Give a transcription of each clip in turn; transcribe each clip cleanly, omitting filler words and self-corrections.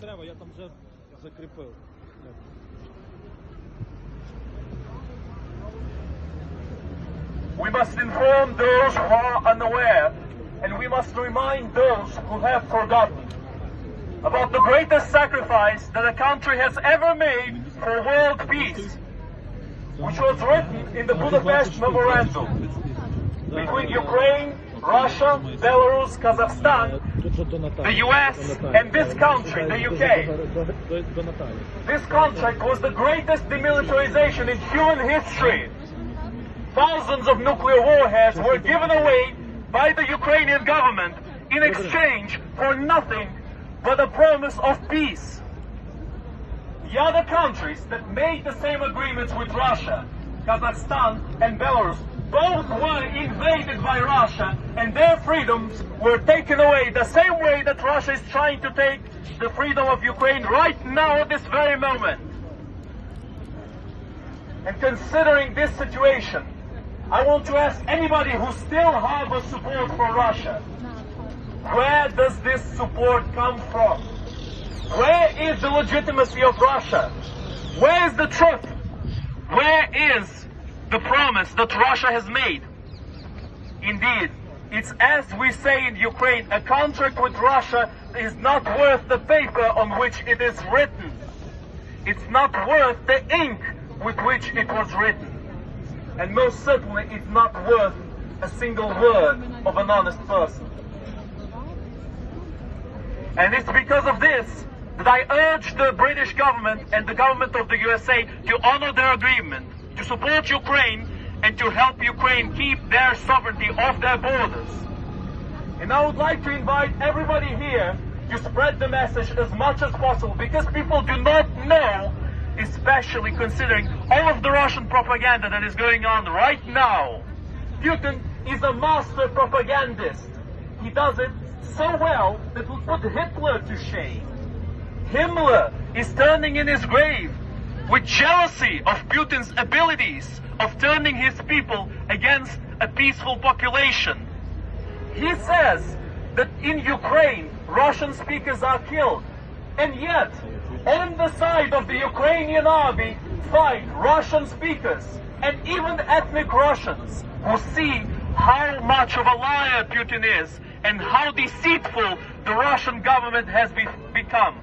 треба, я там вже закріпив. We must inform those who are unaware, and we must remind those who have forgotten about the greatest sacrifice that a country has ever made for world peace, which was written in the Budapest Memorandum between Ukraine, Russia, Belarus, Kazakhstan, the US, and this country, the UK. This contract was the greatest demilitarization in human history. Thousands of nuclear warheads were given away by the Ukrainian government in exchange for nothing but a promise of peace. The other countries that made the same agreements with Russia, Kazakhstan and Belarus, both were invaded by Russia and their freedoms were taken away the same way that Russia is trying to take the freedom of Ukraine right now at this very moment. And considering this situation, I want to ask anybody who still harbors support for Russia, where does this support come from? Where is the legitimacy of Russia? Where is the truth? Where is the promise that Russia has made? Indeed, it's as we say in Ukraine, a contract with Russia is not worth the paper on which it is written. It's not worth the ink with which it was written. And most certainly it's not worth a single word of an honest person. And it's because of this that I urge the British government and the government of the USA to honor their agreement, to support Ukraine and to help Ukraine keep their sovereignty off their borders. And I would like to invite everybody here to spread the message as much as possible, because people do not know, especially considering all of the Russian propaganda that is going on right now. Putin is a master propagandist. He does it so well that will put Hitler to shame. Himmler is turning in his grave with jealousy of Putin's abilities of turning his people against a peaceful population. He says that in Ukraine, Russian speakers are killed, and yet on the side of the Ukrainian army fight Russian speakers and even ethnic Russians who see how much of a liar Putin is and how deceitful the Russian government has become.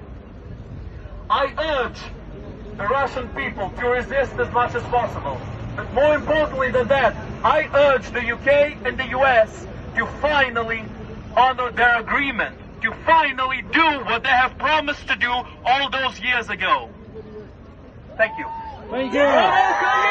I urge the Russian people to resist as much as possible. But more importantly than that, I urge the UK and the US to finally honor their agreement, to finally do what they have promised to do all those years ago. Thank you. Thank you.